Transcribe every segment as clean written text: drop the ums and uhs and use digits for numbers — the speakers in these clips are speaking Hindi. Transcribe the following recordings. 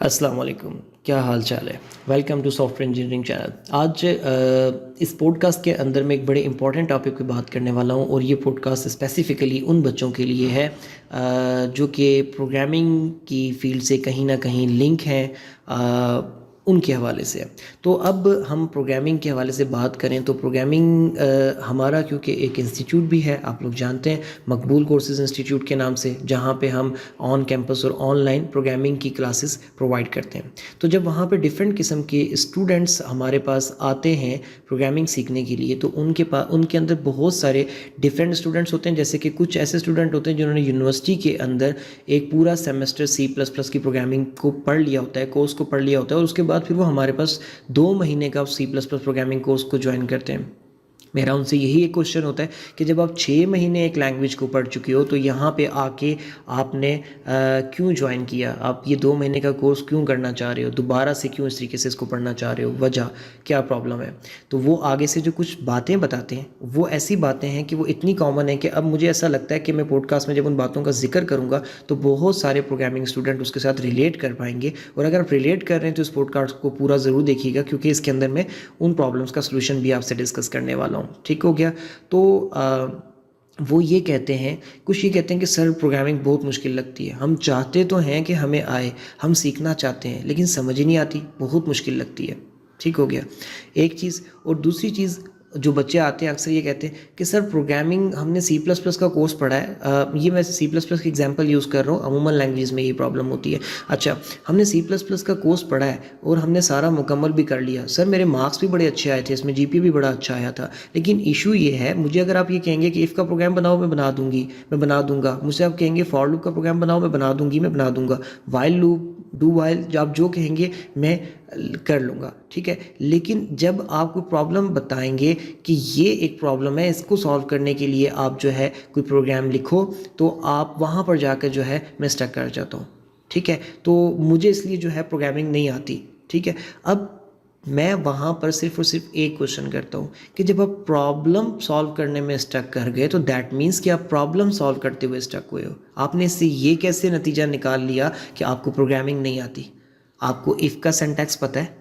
अस्सलाम वालेकुम, क्या हाल चाल है। Welcome to software engineering channel. आज इस पॉडकास्ट के अंदर मैं एक बड़े इंपॉर्टेंट टॉपिक पे बात करने वाला हूँ और ये पॉडकास्ट स्पेसिफ़िकली उन बच्चों के लिए है जो कि प्रोग्रामिंग की फ़ील्ड से कहीं ना कहीं लिंक हैं, उनके हवाले से। तो अब हम प्रोग्रामिंग के हवाले से बात करें तो प्रोग्रामिंग हमारा क्योंकि एक इंस्टीट्यूट भी है, आप लोग जानते हैं, मकबूल कोर्सेज इंस्टीट्यूट के नाम से, जहाँ पे हम ऑन कैंपस और ऑनलाइन प्रोग्रामिंग की क्लासेस प्रोवाइड करते हैं। तो जब वहाँ पे डिफरेंट किस्म के स्टूडेंट्स हमारे पास आते हैं प्रोग्रामिंग सीखने के लिए, तो उनके अंदर बहुत सारे डिफरेंट स्टूडेंट्स होते हैं। जैसे कि कुछ ऐसे स्टूडेंट होते हैं जिन्होंने यूनिवर्सिटी के अंदर एक पूरा सेमेस्टर C++ की प्रोग्रामिंग को पढ़ लिया होता है, कोर्स को पढ़ लिया होता है, और उसके बाद फिर वो हमारे पास 2 महीने का C++ प्रोग्रामिंग कोर्स को ज्वाइन करते हैं। मेरा उनसे यही एक क्वेश्चन होता है कि जब आप 6 महीने एक लैंग्वेज को पढ़ चुके हो तो यहाँ पे आके आपने क्यों ज्वाइन किया, आप ये 2 महीने का कोर्स क्यों करना चाह रहे हो, दोबारा से क्यों इस तरीके से इसको पढ़ना चाह रहे हो, वजह क्या प्रॉब्लम है। तो वो आगे से जो कुछ बातें बताते हैं वो ऐसी बातें हैं कि वो इतनी कॉमन है कि अब मुझे ऐसा लगता है कि मैं पॉडकास्ट में जब उन बातों का जिक्र करूँगा तो बहुत सारे प्रोग्रामिंग स्टूडेंट उसके साथ रिलेट कर पाएंगे। और अगर आप रिलेट कर रहे हैं तो इस पॉडकास्ट को पूरा ज़रूर देखिएगा, क्योंकि इसके अंदर मैं उन प्रॉब्लम्स का सलूशन भी आपसे डिस्कस करने वाला हूँ। ठीक हो गया। तो वो ये कहते हैं, कुछ ये कहते हैं कि सर प्रोग्रामिंग बहुत मुश्किल लगती है, हम चाहते तो हैं कि हमें आए, हम सीखना चाहते हैं, लेकिन समझ ही नहीं आती, बहुत मुश्किल लगती है। ठीक हो गया, एक चीज़। और दूसरी चीज़, जो बच्चे आते हैं अक्सर ये कहते हैं कि सर प्रोग्रामिंग हमने C++ का कोर्स पढ़ा है, ये मैं C++ की एग्जांपल यूज़ कर रहा हूँ, अमूमन लैंग्वेज में ये प्रॉब्लम होती है। अच्छा, हमने C++ का कोर्स पढ़ा है और हमने सारा मुकम्मल भी कर लिया, सर मेरे मार्क्स भी बड़े अच्छे आए थे, इसमें GPA भी बड़ा अच्छा आया था, लेकिन इशू ये है, मुझे अगर आप ये कहेंगे कि इफ़ का प्रोग्राम बनाओ, मैं बना दूंगी, मैं बना दूंगा, मुझसे आप कहेंगे फॉर लूप का प्रोग्राम बनाओ, मैं बना दूंगी, मैं बना दूंगा, वाइल लूप, डू वाइल, आप जो कहेंगे मैं कर लूँगा। ठीक है, लेकिन जब आप कोई प्रॉब्लम बताएंगे कि ये एक प्रॉब्लम है, इसको सॉल्व करने के लिए आप जो है कोई प्रोग्राम लिखो, तो आप वहाँ पर जाकर जो है मैं स्टक कर जाता हूँ। ठीक है, तो मुझे इसलिए जो है प्रोग्रामिंग नहीं आती। ठीक है, अब मैं वहाँ पर सिर्फ और सिर्फ एक क्वेश्चन करता हूँ कि जब आप प्रॉब्लम सॉल्व करने में स्टक कर गए तो दैट मीन्स कि आप प्रॉब्लम सॉल्व करते हुए स्टक हुए हो। आपने इससे ये कैसे नतीजा निकाल लिया कि आपको प्रोग्रामिंग नहीं आती। आपको इफ़ का सिंटैक्स पता है,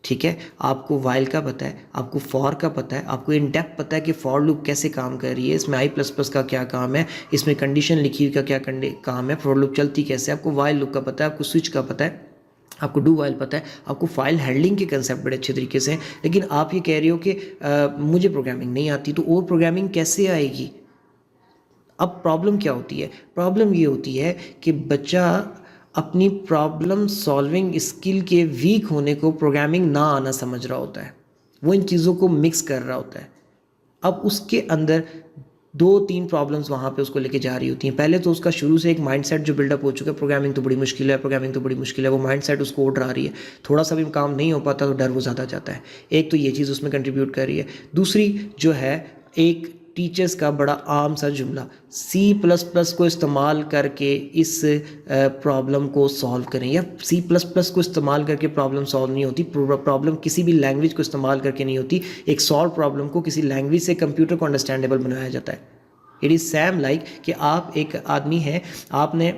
ठीक है, आपको वाइल का पता है, आपको फॉर का पता है, आपको इन डेप्थ पता है कि फॉर लूप कैसे काम कर रही है, इसमें I++ का क्या काम है, इसमें कंडीशन लिखी हुई का क्या काम है, फॉर लूप चलती कैसे, आपको वाइल लूप का पता है, आपको स्विच का पता है, आपको डू वाइल पता है, आपको फाइल हैंडलिंग के कंसेप्ट बड़े अच्छे तरीके से हैं, लेकिन आप ये कह रहे हो कि मुझे प्रोग्रामिंग नहीं आती। तो और प्रोग्रामिंग कैसे आएगी। अब प्रॉब्लम क्या होती है, प्रॉब्लम ये होती है कि बच्चा अपनी प्रॉब्लम सॉल्विंग स्किल के वीक होने को प्रोग्रामिंग ना आना समझ रहा होता है, वो इन चीज़ों को मिक्स कर रहा होता है। अब उसके अंदर 2-3 प्रॉब्लम्स वहाँ पे उसको लेके जा रही होती हैं। पहले तो उसका शुरू से एक माइंडसेट जो बिल्डअप हो चुका है, प्रोग्रामिंग तो बड़ी मुश्किल है, प्रोग्रामिंग तो बड़ी मुश्किल है, वो माइंडसेट उसको उड़ रहा रही है, थोड़ा सा भी काम नहीं हो पाता तो डर वो ज़्यादा जाता है। एक तो ये चीज़ उसमें कंट्रीब्यूट कर रही है। दूसरी जो है, एक टीचर्स का बड़ा आम सा जुमला, C++ को इस्तेमाल करके इस प्रॉब्लम को सॉल्व करें, या C++ को इस्तेमाल करके प्रॉब्लम सॉल्व नहीं होती, प्रॉब्लम किसी भी लैंग्वेज को इस्तेमाल करके नहीं होती। एक सॉल्व प्रॉब्लम को किसी लैंग्वेज से कंप्यूटर को अंडरस्टैंडेबल बनाया जाता है। इट इज़ सेम लाइक कि आप एक आदमी है, आपने,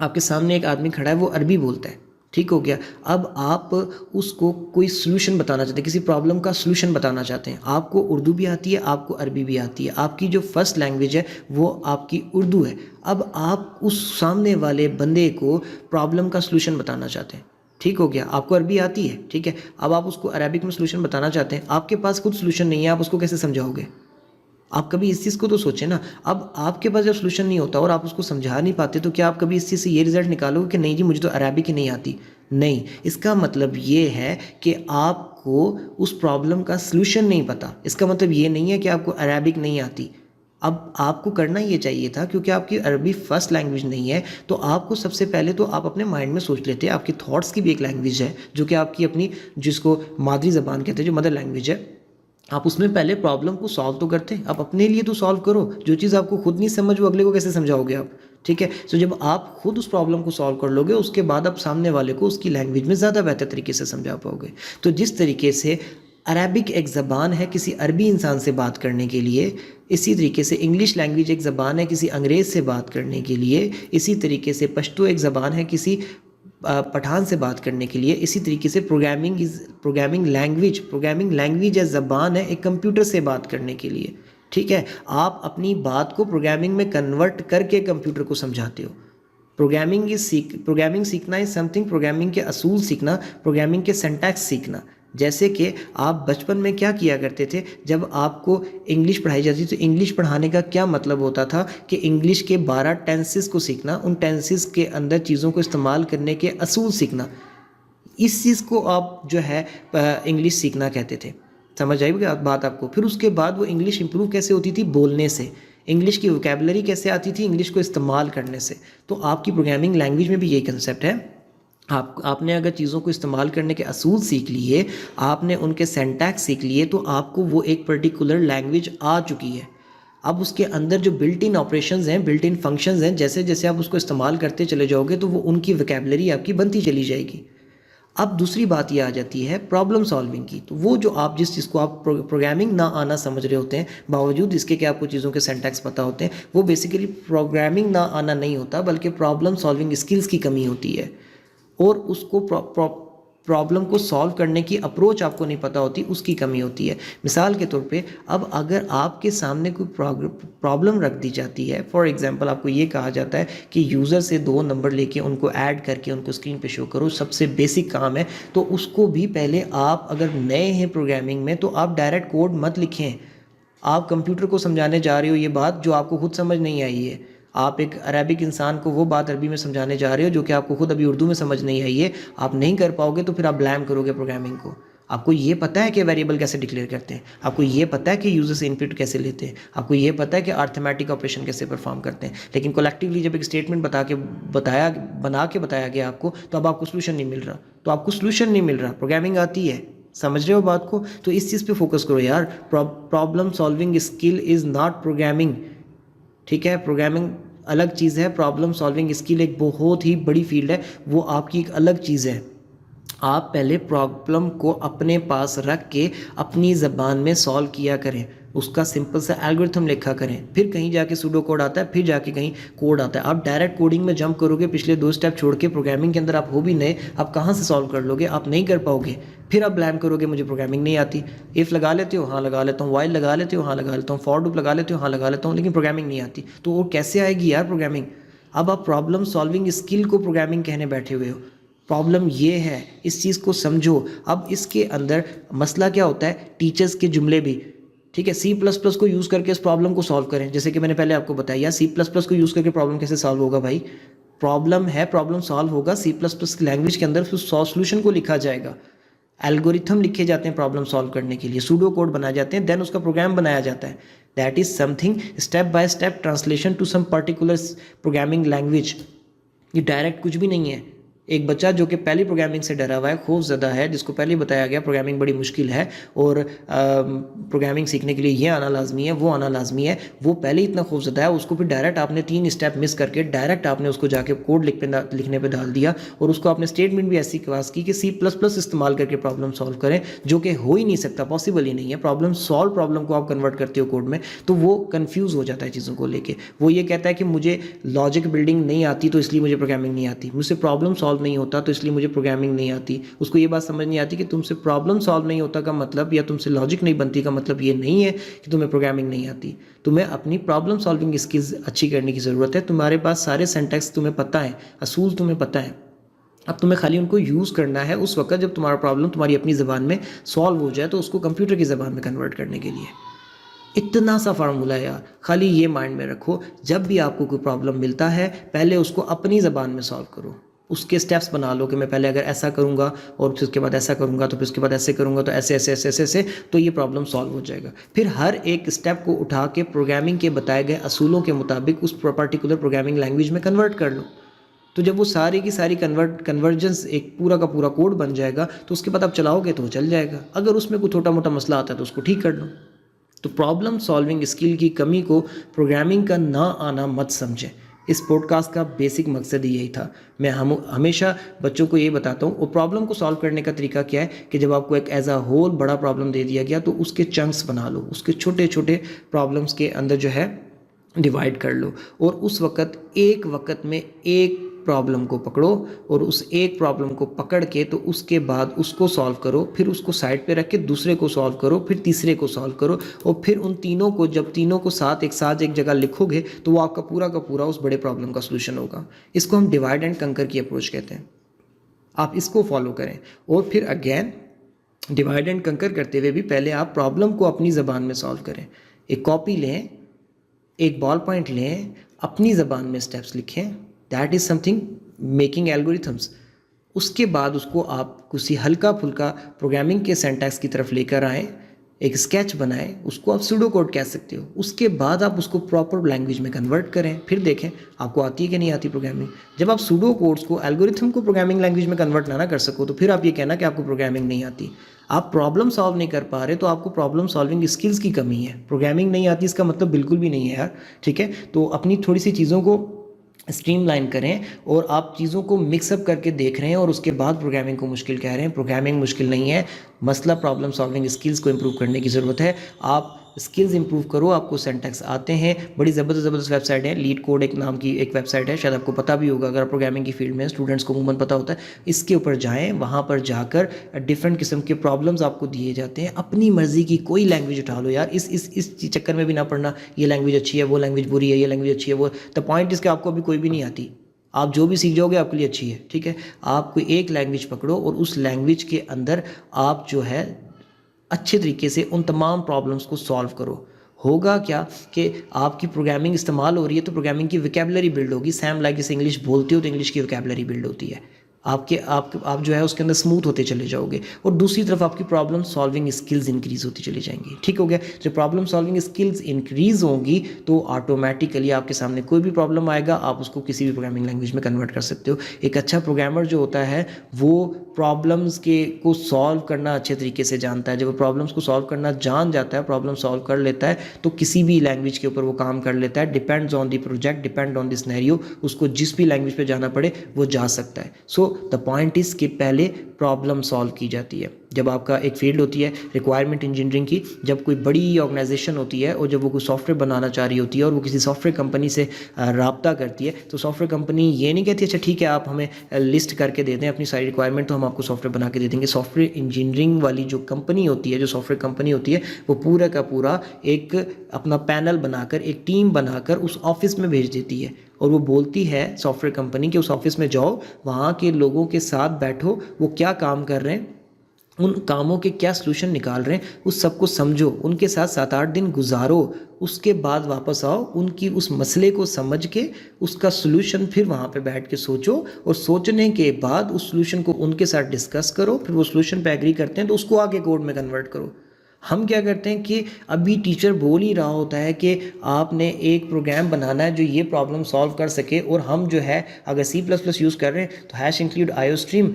आपके सामने एक आदमी खड़ा है, वो अरबी बोलता है, ठीक हो गया। अब आप उसको कोई सलूशन बताना चाहते हैं, किसी प्रॉब्लम का सलूशन बताना चाहते हैं, आपको उर्दू भी आती है, आपको अरबी भी आती है, आपकी जो फर्स्ट लैंग्वेज है वो आपकी उर्दू है। अब आप उस सामने वाले बंदे को प्रॉब्लम का सलूशन बताना चाहते हैं, ठीक हो गया, आपको अरबी आती है, ठीक है, अब आप उसको अरबिक में सलूशन बताना चाहते हैं, आपके पास खुद सलूशन नहीं है, आप उसको कैसे समझाओगे। आप कभी इस चीज़ को तो सोचें ना। अब आपके पास जब सलूशन नहीं होता और आप उसको समझा नहीं पाते, तो क्या आप कभी इस चीज़ से ये रिजल्ट निकालोगे कि नहीं जी मुझे तो अरबिक ही नहीं आती। नहीं, इसका मतलब ये है कि आपको उस प्रॉब्लम का सलूशन नहीं पता। इसका मतलब ये नहीं है कि आपको अरबिक नहीं आती। अब आपको करना ये चाहिए था, क्योंकि आपकी अरबी फर्स्ट लैंग्वेज नहीं है, तो आपको सबसे पहले तो आप अपने माइंड में सोच लेते, आपकी थॉट्स की भी एक लैंग्वेज है जो कि आपकी अपनी, जिसको मादरी ज़बान कहते हैं, जो मदर लैंग्वेज है, आप उसमें पहले प्रॉब्लम को सॉल्व तो करते हैं। आप अपने लिए तो सॉल्व करो, जो चीज़ आपको खुद नहीं समझ वो अगले को कैसे समझाओगे आप। ठीक है, तो जब आप खुद उस प्रॉब्लम को सॉल्व कर लोगे, उसके बाद आप सामने वाले को उसकी लैंग्वेज में ज़्यादा बेहतर तरीके से समझा पाओगे। तो जिस तरीके से अरबिक एक ज़बान है किसी अरबी इंसान से बात करने के लिए, इसी तरीके से इंग्लिश लैंग्वेज एक ज़बान है किसी अंग्रेज़ से बात करने के लिए, इसी तरीके से पश्तो एक ज़बान है किसी पठान से बात करने के लिए, इसी तरीके से प्रोग्रामिंग लैंग्वेज या ज़बान है एक कंप्यूटर से बात करने के लिए। ठीक है, आप अपनी बात को प्रोग्रामिंग में कन्वर्ट करके कंप्यूटर को समझाते हो। प्रोग्रामिंग सीखना इज समथिंग, प्रोग्रामिंग के असूल सीखना, प्रोग्रामिंग के सिंटैक्स सीखना। जैसे कि आप बचपन में क्या किया करते थे, जब आपको इंग्लिश पढ़ाई जाती थी तो इंग्लिश पढ़ाने का क्या मतलब होता था कि इंग्लिश के 12 टेंसेस को सीखना, उन टेंसेस के अंदर चीज़ों को इस्तेमाल करने के असूल सीखना। इस चीज़ को आप जो है इंग्लिश सीखना कहते थे। समझ आई बात आपको? फिर उसके बाद वो इंग्लिश इंप्रूव कैसे होती थी? बोलने से। इंग्लिश की वोकैबुलरी कैसे आती थी? इंग्लिश को इस्तेमाल करने से। तो आपकी प्रोग्रामिंग लैंग्वेज में भी यही कंसेप्ट है। आपने अगर चीज़ों को इस्तेमाल करने के असूल सीख लिए, आपने उनके सिंटैक्स सीख लिए, तो आपको वो एक पर्टिकुलर लैंग्वेज आ चुकी है। अब उसके अंदर जो बिल्ट इन ऑपरेशंस हैं, बिल्ट इन फंक्शंस हैं, जैसे जैसे आप उसको इस्तेमाल करते चले जाओगे तो वो उनकी वोकैबुलरी आपकी बनती चली जाएगी। अब दूसरी बात ये आ जाती है प्रॉब्लम सॉल्विंग की। तो वो जो आप जिस चीज़ को आप प्रोग्रामिंग ना आना समझ रहे होते हैं, बावजूद इसके कि आपको चीज़ों के सिंटैक्स पता होते हैं, वो बेसिकली प्रोग्रामिंग ना आना नहीं होता, बल्कि प्रॉब्लम सॉल्विंग स्किल्स की कमी होती है। और उसको प्रॉब्लम को सॉल्व करने की अप्रोच आपको नहीं पता होती, उसकी कमी होती है। मिसाल के तौर पे अब अगर आपके सामने कोई प्रॉब्लम रख दी जाती है, फॉर एग्जांपल आपको ये कहा जाता है कि यूज़र से 2 नंबर लेके उनको ऐड करके उनको स्क्रीन पे शो करो, सबसे बेसिक काम है। तो उसको भी पहले आप अगर नए हैं प्रोग्रामिंग में तो आप डायरेक्ट कोड मत लिखें। आप कंप्यूटर को समझाने जा रहे हो ये बात जो आपको खुद समझ नहीं आई है। आप एक अरबिक इंसान को वो बात अरबी में समझाने जा रहे हो जो कि आपको खुद अभी उर्दू में समझ नहीं आई है। आप नहीं कर पाओगे तो फिर आप ब्लेम करोगे प्रोग्रामिंग को। आपको ये पता है कि वेरिएबल कैसे डिक्लेयर करते हैं, आपको ये पता है कि यूज़र से इनपुट कैसे लेते हैं, आपको ये पता है कि अर्थमेटिक ऑपरेशन कैसे परफॉर्म करते हैं, लेकिन कलेक्टिवली जब एक स्टेटमेंट बना के बताया गया आपको, तो अब आपको सोल्यूशन नहीं मिल रहा। तो आपको सोल्यूशन नहीं मिल रहा, प्रोग्रामिंग आती है, समझ रहे हो बात को? तो इस चीज़ पे फोकस करो यार। Problem solving skill is not programming. ठीक है, प्रोग्रामिंग अलग चीज़ है, प्रॉब्लम सॉल्विंग स्किल एक बहुत ही बड़ी फील्ड है, वो आपकी एक अलग चीज़ है। आप पहले प्रॉब्लम को अपने पास रख के अपनी ज़बान में सॉल्व किया करें, उसका सिंपल सा एल्गोरिथम लिखा करें, फिर कहीं जाके सूडो कोड आता है, फिर जाके कहीं कोड आता है। आप डायरेक्ट कोडिंग में जंप करोगे, पिछले 2 स्टेप छोड़ के, प्रोग्रामिंग के अंदर आप हो भी नए, आप कहाँ से सॉल्व कर लोगे? आप नहीं कर पाओगे। फिर आप ब्लेम करोगे मुझे प्रोग्रामिंग नहीं आती। इफ़ लगा लेते हो, हाँ लगा लेता हूँ। वाइल लगा लेते हो, हाँ लगा लेता हूँ। फॉर लूप लगा लेते हो, हाँ लगा लेता हूँ, लेकिन प्रोग्रामिंग नहीं आती। तो वो कैसे आएगी यार प्रोग्रामिंग? अब आप प्रॉब्लम सॉल्विंग स्किल को प्रोग्रामिंग कहने बैठे हुए हो। प्रॉब्लम ये है, इस चीज़ को समझो। अब इसके अंदर मसला क्या होता है, टीचर्स के जुमले भी, ठीक है, C++ को यूज़ करके इस प्रॉब्लम को सॉल्व करें, जैसे कि मैंने पहले आपको बताया। या C++ को यूज़ करके प्रॉब्लम कैसे सॉल्व होगा भाई? प्रॉब्लम है, प्रॉब्लम सॉल्व होगा, C++ लैंग्वेज के अंदर फिर सॉल्यूशन को लिखा जाएगा, एल्गोरिथम लिखे जाते हैं प्रॉब्लम सॉल्व करने के लिए, सूडो कोड बनाए जाते हैं, देन उसका प्रोग्राम बनाया जाता है। That is something step by step translation to some particular programming language. ये डायरेक्ट कुछ भी नहीं है। एक बच्चा जो कि पहली प्रोग्रामिंग से डरा हुआ है, खौफ ज़दा है, जिसको पहले बताया गया प्रोग्रामिंग बड़ी मुश्किल है और प्रोग्रामिंग सीखने के लिए ये आना लाजमी है, वो आना लाजमी है, वो पहले इतना खौफ ज़दा है, उसको फिर डायरेक्ट आपने 3 स्टेप मिस करके डायरेक्ट आपने उसको जाके कोड लिखने पे डाल दिया और उसको आपने स्टेटमेंट भी ऐसी क्लास की कि C++ इस्तेमाल करके प्रॉब्लम सॉल्व करें, जो कि हो ही नहीं सकता, पॉसिबल ही नहीं है। प्रॉब्लम को आप कन्वर्ट करते हो कोड में, तो वो कन्फ्यूज़ हो जाता है चीज़ों को लेके। वो ये कहता है कि मुझे लॉजिक बिल्डिंग नहीं आती तो इसलिए मुझे प्रोग्रामिंग नहीं आती, मुझसे प्रॉब्लम सॉल्व नहीं होता तो इसलिए मुझे प्रोग्रामिंग नहीं आती। उसको ये बात समझ नहीं आती कि तुमसे प्रॉब्लम सॉल्व नहीं होता का मतलब, या तुमसे लॉजिक नहीं बनती का मतलब ये नहीं है कि तुम्हें प्रोग्रामिंग नहीं आती। तुम्हें अपनी प्रॉब्लम सॉल्विंग स्किल्स अच्छी करने की ज़रूरत है। तुम्हारे पास सारे सिंटैक्स तुम्हें पता है, असूल तुम्हें पता है, अब तुम्हें खाली उनको यूज़ करना है उस वक्त जब तुम्हारा प्रॉब्लम तुम्हारी अपनी ज़बान में सॉल्व हो जाए, तो उसको कंप्यूटर की ज़बान में कन्वर्ट करने के लिए। इतना सा फार्मूला है यार, खाली ये माइंड में रखो, जब भी आपको कोई प्रॉब्लम मिलता है पहले उसको अपनी ज़बान में सॉल्व करो। उसके स्टेप्स बना लो कि मैं पहले अगर ऐसा करूँगा और फिर उसके बाद ऐसा करूँगा, तो फिर उसके बाद ऐसे करूँगा, तो ऐसे ऐसे ऐसे ऐसे ऐसे, तो ये प्रॉब्लम सॉल्व हो जाएगा। फिर हर एक स्टेप को उठा के प्रोग्रामिंग के बताए गए असूलों के मुताबिक उस पर्टिकुलर प्रोग्रामिंग लैंग्वेज में कन्वर्ट कर लो। तो जब वो सारी की सारी कन्वर्जेंस एक पूरा का पूरा कोड बन जाएगा, तो उसके बाद आप चलाओगे तो वो चल जाएगा। अगर उसमें कोई छोटा मोटा मसला आता है तो उसको ठीक कर लो। तो प्रॉब्लम सॉल्विंग स्किल की कमी को प्रोग्रामिंग का ना आना मत समझें। इस पॉडकास्ट का बेसिक मकसद ही यही था। मैं हमेशा बच्चों को ये बताता हूँ, और प्रॉब्लम को सॉल्व करने का तरीका क्या है कि जब आपको एक एज अ होल बड़ा प्रॉब्लम दे दिया गया, तो उसके चंक्स बना लो, उसके छोटे छोटे प्रॉब्लम्स के अंदर जो है डिवाइड कर लो, और उस वक्त एक वक्त में एक प्रॉब्लम को पकड़ो और उस एक प्रॉब्लम को पकड़ के तो उसके बाद उसको सॉल्व करो, फिर उसको साइड पे रख के दूसरे को सॉल्व करो, फिर तीसरे को सॉल्व करो, और फिर उन तीनों को जब तीनों को साथ एक जगह लिखोगे तो वो आपका पूरा का पूरा उस बड़े प्रॉब्लम का सोल्यूशन होगा। इसको हम डिवाइड एंड कंकर की अप्रोच कहते हैं। आप इसको फॉलो करें और फिर अगेन डिवाइड एंड कंकर करते हुए भी पहले आप प्रॉब्लम को अपनी ज़बान में सॉल्व करें। एक कॉपी लें, एक बॉल पॉइंट लें, अपनी ज़बान में स्टेप्स लिखें, that is something making algorithms. उसके बाद उसको आप किसी हल्का फुल्का प्रोग्रामिंग के सिंटैक्स की तरफ लेकर आएँ, एक स्केच बनाएं, उसको आप सूडो कोड कह सकते हो। उसके बाद आप उसको प्रॉपर लैंग्वेज में कन्वर्ट करें, फिर देखें आपको आती है कि नहीं आती प्रोग्रामिंग। जब आप सूडो कोड्स को, एल्गोरिथम को प्रोग्रामिंग लैंग्वेज में कन्वर्ट ना कर सको तो फिर आप ये कहना कि आपको प्रोग्रामिंग नहीं आती। आप प्रॉब्लम सॉल्व नहीं कर पा रहे तो आपको प्रॉब्लम सॉल्विंग स्किल्स की कमी है। प्रोग्रामिंग नहीं आती इसका मतलब बिल्कुल भी नहीं है यार, ठीक है। तो अपनी थोड़ी सी चीज़ों को स्ट्रीमलाइन करें और आप चीज़ों को मिक्सअप करके देख रहे हैं और उसके बाद प्रोग्रामिंग को मुश्किल कह रहे हैं। प्रोग्रामिंग मुश्किल नहीं है, मसला प्रॉब्लम सॉल्विंग स्किल्स को इम्प्रूव करने की ज़रूरत है। आप स्किल्स इंप्रूव करो, आपको सिंटैक्स आते हैं। बड़ी ज़बरदस्त वेबसाइट है, लीड कोड एक नाम की एक वेबसाइट है, शायद आपको पता भी होगा अगर आप प्रोग्रामिंग की फील्ड में, स्टूडेंट्स को अमूमन पता होता है। इसके ऊपर जाएं, वहाँ पर जाकर डिफरेंट किस्म के प्रॉब्लम्स आपको दिए जाते हैं। अपनी मर्ज़ी की कोई लैंग्वेज उठा लो यार, इस चक्कर में भी ना पड़ना ये लैंग्वेज अच्छी है, वो लैंग्वेज बुरी है, ये लैंग्वेज अच्छी है, वो द पॉइंट इसके आपको अभी कोई भी नहीं आती। आप जो भी सीख जाओगे आपके लिए अच्छी है, ठीक है। आप कोई एक लैंग्वेज पकड़ो और उस लैंग्वेज के अंदर आप जो है अच्छे तरीके से उन तमाम प्रॉब्लम्स को सॉल्व करो। होगा क्या कि आपकी प्रोग्रामिंग इस्तेमाल हो रही है तो प्रोग्रामिंग की वोकैबुलरी बिल्ड होगी। सैम लाइक जैसे इंग्लिश बोलते हो तो इंग्लिश की वोकैबुलरी बिल्ड होती है। आप जो है उसके अंदर स्मूथ होते चले जाओगे और दूसरी तरफ आपकी प्रॉब्लम सॉल्विंग स्किल्स इंक्रीज़ होती चली जाएंगी, ठीक हो गया। जब प्रॉब्लम सॉल्विंग स्किल्स इंक्रीज़ होंगी तो ऑटोमेटिकली आपके सामने कोई भी प्रॉब्लम आएगा आप उसको किसी भी प्रोग्रामिंग लैंग्वेज में कन्वर्ट कर सकते हो। एक अच्छा प्रोग्रामर जो होता है वो प्रॉब्लम्स को सॉल्व करना अच्छे तरीके से जानता है। जब वो प्रॉब्लम्स को सॉल्व करना जान जाता है, प्रॉब्लम सॉल्व कर लेता है तो किसी भी लैंग्वेज के ऊपर वो काम कर लेता है। Depends on the project, depend on the scenario, उसको जिस भी लैंग्वेज पे जाना पड़े वो जा सकता है। सो द पॉइंट इज़ कि पहले प्रॉब्लम सॉल्व की जाती है। जब आपका एक फील्ड होती है रिक्वायरमेंट इंजीनियरिंग की, जब कोई बड़ी ऑर्गेनाइजेशन होती है और जब वो कोई सॉफ्टवेयर बनाना चाह रही होती है और वो किसी सॉफ्टवेयर कंपनी से राब्ता करती है तो सॉफ्टवेयर कंपनी ये नहीं कहती अच्छा ठीक है आप हमें लिस्ट करके दे दें अपनी सारी रिक्वायरमेंट तो हम आपको सॉफ्टवेयर बना के दे देंगे। सॉफ्टवेयर इंजीनियरिंग वाली जो कंपनी होती है, जो सॉफ्टवेयर कंपनी होती है, वो पूरा का पूरा एक अपना पैनल बनाकर, एक टीम बनाकर उस ऑफिस में भेज देती है और वो बोलती है सॉफ्टवेयर कंपनी कि उस ऑफिस में जाओ, वहाँ के लोगों के साथ बैठो, वो क्या काम कर रहे हैं, उन कामों के क्या सलूशन निकाल रहे हैं, उस सबको समझो, उनके साथ 7-8 दिन गुजारो, उसके बाद वापस आओ, उनकी उस मसले को समझ के उसका सलूशन फिर वहाँ पे बैठ के सोचो और सोचने के बाद उस सलूशन को उनके साथ डिस्कस करो। फिर वो सलूशन पे एग्री करते हैं तो उसको आगे कोड में कन्वर्ट करो। हम क्या करते हैं कि अभी टीचर बोल ही रहा होता है कि आपने एक प्रोग्राम बनाना है जो ये प्रॉब्लम सॉल्व कर सके और हम जो है अगर C++ यूज़ कर रहे हैं तो hash include iostream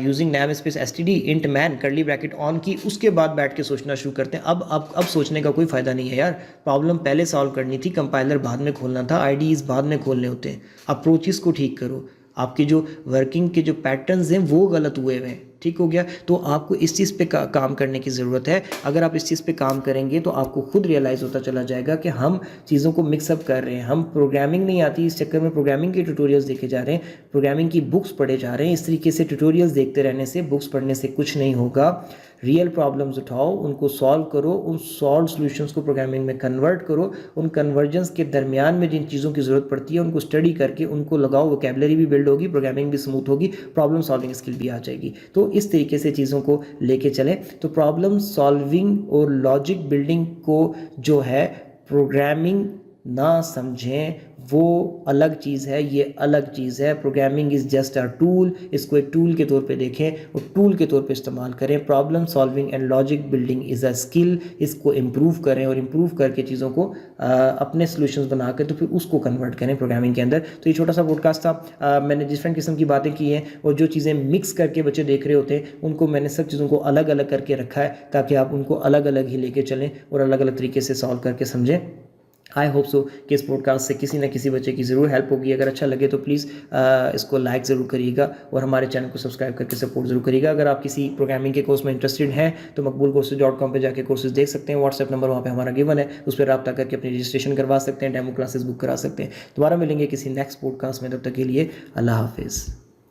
using namespace std int main curly bracket on की, उसके बाद बैठ के सोचना शुरू करते हैं। अब सोचने का कोई फ़ायदा नहीं है यार। प्रॉब्लम पहले सॉल्व करनी थी, कंपाइलर बाद में खोलना था, IDEs बाद में खोलने होते हैं। अप्रोचेस को ठीक करो, आपकी जो वर्किंग के जो पैटर्न्स हैं वो गलत हुए हुए हैं, ठीक हो गया। तो आपको इस चीज़ पे काम करने की ज़रूरत है। अगर आप इस चीज़ पे काम करेंगे तो आपको खुद रियलाइज़ होता चला जाएगा कि हम चीज़ों को मिक्सअप कर रहे हैं। हम प्रोग्रामिंग नहीं आती इस चक्कर में प्रोग्रामिंग के ट्यूटोरियल्स देखे जा रहे हैं, प्रोग्रामिंग की बुक्स पढ़े जा रहे हैं। इस तरीके से ट्यूटोरियल्स देखते रहने से, बुक्स पढ़ने से कुछ नहीं होगा। रियल प्रॉब्लम्स उठाओ, उनको सॉल्व करो, उन सॉल्व सॉल्यूशंस को प्रोग्रामिंग में कन्वर्ट करो, उन कन्वर्जेंस के दरमियान में जिन चीज़ों की ज़रूरत पड़ती है उनको स्टडी करके उनको लगाओ, वोकैबुलरी भी बिल्ड होगी, प्रोग्रामिंग भी स्मूथ होगी, प्रॉब्लम सॉल्विंग स्किल भी आ जाएगी। तो इस तरीके से चीज़ों को लेके चलें। तो प्रॉब्लम सॉल्विंग और लॉजिक बिल्डिंग को जो है प्रोग्रामिंग ना समझें, वो अलग चीज़ है, ये अलग चीज़ है। Programming is just a tool, इसको एक टूल के तौर पे देखें और टूल के तौर पे इस्तेमाल करें। Problem solving and logic building is a skill, इसको इम्प्रूव करें और इम्प्रूव करके चीज़ों को अपने सॉल्यूशंस बनाकर तो फिर उसको कन्वर्ट करें प्रोग्रामिंग के अंदर। तो ये छोटा सा पॉडकास्ट था, मैंने डिफरेंट किस्म की बातें की हैं और जो चीज़ें मिक्स करके बच्चे देख रहे होते हैं उनको मैंने सब चीज़ों को अलग अलग करके रखा है ताकि आप उनको अलग अलग ही लेके चलें और अलग अलग तरीके से सॉल्व करके समझें। आई होप सो कि इस पॉडकास्ट से किसी न किसी बच्चे की ज़रूर हेल्प होगी। अगर अच्छा लगे तो प्लीज़ इसको लाइक ज़रूर करिएगा और हमारे चैनल को सब्सक्राइब करके सपोर्ट ज़रूर करिएगा। अगर आप किसी प्रोग्रामिंग के कोर्स में इंटरेस्टेड हैं तो मकबूलकोर्सेज.com पे जाके कोर्सेज देख सकते हैं। व्हाट्सएप नंबर वहाँ पे हमारा गिवन है, उस पर रब्ता करके अपनी रजिस्ट्रेशन करवा सकते हैं, डेमो क्लासेस बुक करा सकते हैं। दोबारा मिलेंगे किसी नेक्स्ट पॉडकास्ट में, तब तक के लिए अल्लाह हाफिज़।